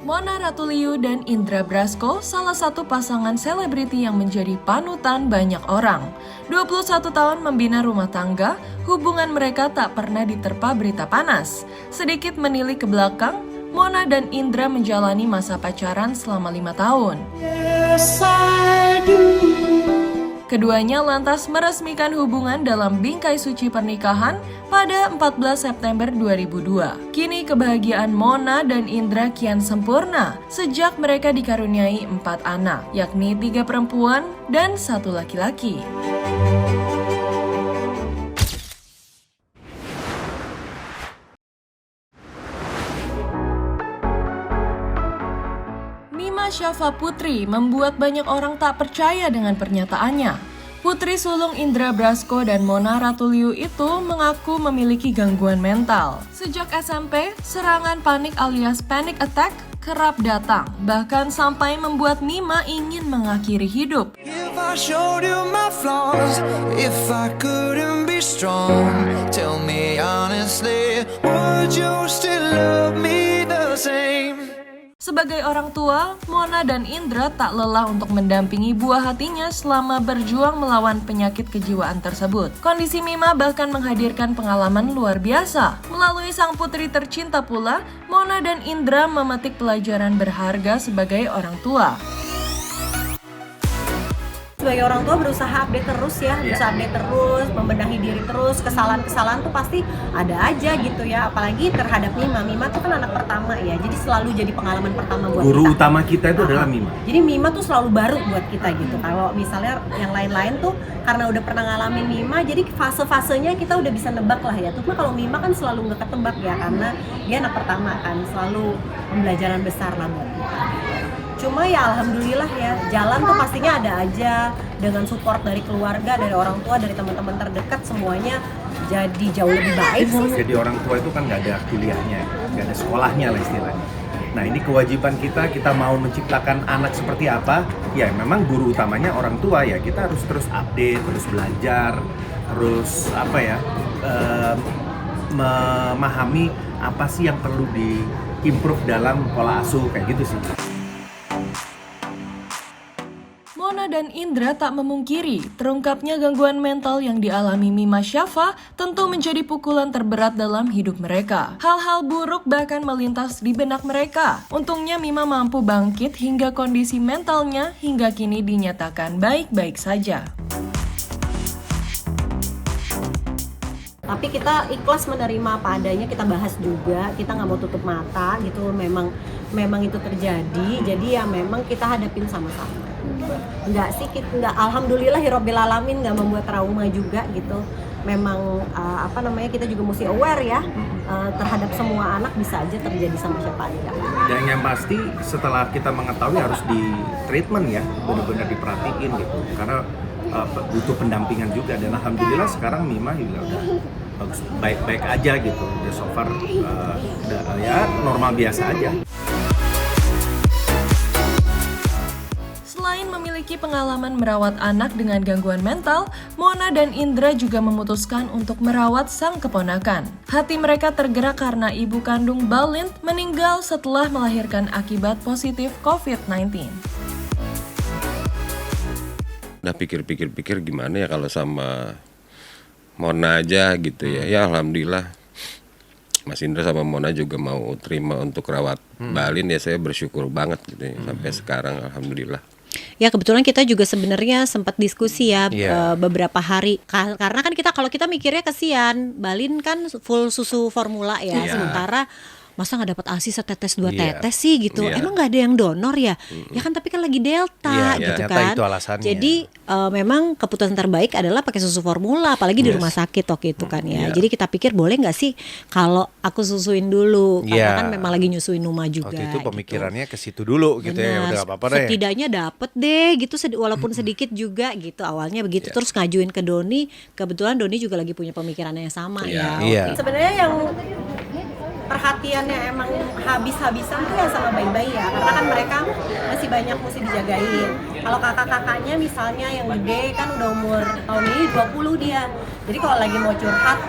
Mona Ratuliu dan Indra Brasko salah satu pasangan selebriti yang menjadi panutan banyak orang. 21 tahun membina rumah tangga, hubungan mereka tak pernah diterpa berita panas. Sedikit menilik ke belakang, Mona dan Indra menjalani masa pacaran selama 5 tahun. Yes, I do. Keduanya lantas meresmikan hubungan dalam bingkai suci pernikahan pada 14 September 2002. Kini kebahagiaan Mona dan Indra kian sempurna sejak mereka dikaruniai 4 anak, yakni 3 perempuan dan 1 laki-laki. Mima Syafa Putri membuat banyak orang tak percaya dengan pernyataannya. Putri sulung Indra Brasko dan Mona Ratuliu itu mengaku memiliki gangguan mental. Sejak SMP, serangan panik alias panic attack kerap datang, bahkan sampai membuat Mima ingin mengakhiri hidup. If I showed you my flaws, if I couldn't be strong, tell me honestly, would you still love me the same? Sebagai orang tua, Mona dan Indra tak lelah untuk mendampingi buah hatinya selama berjuang melawan penyakit kejiwaan tersebut. Kondisi Mima bahkan menghadirkan pengalaman luar biasa. Melalui sang putri tercinta pula, Mona dan Indra memetik pelajaran berharga sebagai orang tua. Sebagai orang tua berusaha update terus ya, berusaha update terus, membenahi diri terus. Kesalahan-kesalahan tuh pasti ada aja gitu ya, apalagi terhadap Mima. Mima tuh kan anak pertama ya, jadi selalu jadi pengalaman pertama buat Guru kita. utama kita itu adalah Mima. Jadi Mima tuh selalu baru buat kita gitu. Kalau misalnya yang lain-lain tuh karena udah pernah ngalamin Mima, jadi fase-fasenya kita udah bisa nebak lah ya. Cuma kalau Mima kan selalu nggak ketebak ya, karena dia anak pertama kan, selalu pembelajaran besar lah buat kita. Cuma ya alhamdulillah ya, jalan tuh pastinya ada aja dengan support dari keluarga, dari orang tua, dari teman-teman terdekat, semuanya jadi jauh lebih baik sih. Jadi orang tua itu kan nggak ada kuliahnya, nggak ada sekolahnya lah istilahnya. Nah ini kewajiban kita mau menciptakan anak seperti apa, ya memang guru utamanya orang tua ya. Kita harus terus update, terus belajar, terus memahami apa sih yang perlu di-improve dalam pola asuh, kayak gitu sih. Mona dan Indra tak memungkiri, terungkapnya gangguan mental yang dialami Mima Syafa tentu menjadi pukulan terberat dalam hidup mereka. Hal-hal buruk bahkan melintas di benak mereka. Untungnya Mima mampu bangkit hingga kondisi mentalnya hingga kini dinyatakan baik-baik saja. Tapi kita ikhlas menerima apa adanya, kita bahas juga, kita nggak mau tutup mata gitu. Memang itu terjadi, jadi ya memang kita hadapin sama-sama. Enggak sih, alhamdulillahirabbil alamin, nggak membuat trauma juga gitu. Memang kita juga mesti aware ya terhadap semua anak, bisa aja terjadi sama siapa aja. Dan yang pasti setelah kita mengetahui harus di treatment ya, benar-benar diperhatiin gitu, karena butuh pendampingan juga. Dan alhamdulillah sekarang Mima juga udah bagus, baik-baik aja gitu. Ya so far ya normal biasa aja. Selain memiliki pengalaman merawat anak dengan gangguan mental, Mona dan Indra juga memutuskan untuk merawat sang keponakan. Hati mereka tergerak karena ibu kandung Balint meninggal setelah melahirkan akibat positif COVID-19. Udah pikir-pikir gimana ya kalau sama Mona aja gitu ya. Ya alhamdulillah Mas Indra sama Mona juga mau terima untuk rawat Balin, ya saya bersyukur banget gitu ya. Sampai sekarang alhamdulillah. Ya kebetulan kita juga sebenarnya sempat diskusi ya beberapa hari, karena kan kalau kita mikirnya kasihan, Balin kan full susu formula ya, sementara masa nggak dapat ASI setetes 2 tetes sih gitu, emang nggak ada yang donor ya? Ya kan, tapi kan lagi delta gitu kan. Itu alasannya. Jadi memang keputusan terbaik adalah pakai susu formula, apalagi di rumah sakit waktu itu kan ya. Jadi kita pikir boleh nggak sih kalau aku susuin dulu, karena kan memang lagi nyusuin Numa juga. Waktu itu pemikirannya ke situ dulu gitu. Benar, ya, udah gak apa-apa deh. setidaknya dapet deh gitu, walaupun sedikit juga gitu awalnya begitu. Terus ngajuin ke Doni, kebetulan Doni juga lagi punya pemikiran yang sama ya. Sebenarnya yang perhatiannya emang habis-habisan tuh ya sama bayi-bayi ya, karena kan mereka masih banyak mesti dijagain. Kalau kakak-kakaknya misalnya yang gede kan udah umur tahun ini 20 dia, jadi kalau lagi mau curhat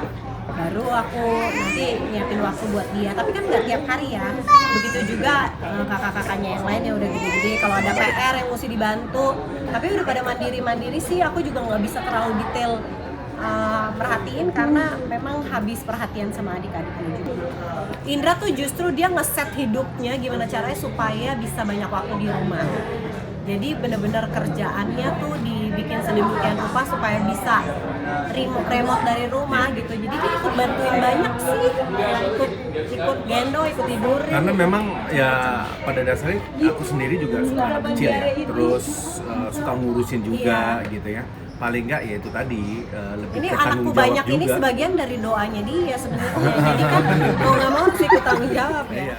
baru aku nanti nyiapin waktu buat dia, tapi kan nggak tiap hari ya. Begitu juga kakak-kakaknya yang lain yang udah gede-gede, kalau ada PR yang mesti dibantu, tapi udah pada mandiri-mandiri sih, aku juga nggak bisa terlalu detail perhatiin karena memang habis perhatian sama adik-adiknya juga. Indra tuh justru dia ngeset hidupnya gimana caranya supaya bisa banyak waktu di rumah. Jadi bener-bener kerjaannya tuh dibikin sedemikian rupa supaya bisa remote dari rumah gitu. Jadi dia ikut bantuin banyak sih, ikut gendong, ikut tidurin. Karena memang ya pada dasarnya aku sendiri juga suka anak kecil ya, terus suka ngurusin juga gitu ya. Paling nggak ya itu tadi lebih Ini ke anakku tanggung banyak jawab ini juga. sebagian dari doanya dia sebenarnya. Jadi kan mau nggak mau harus ikut tanggung jawab ya. Iya.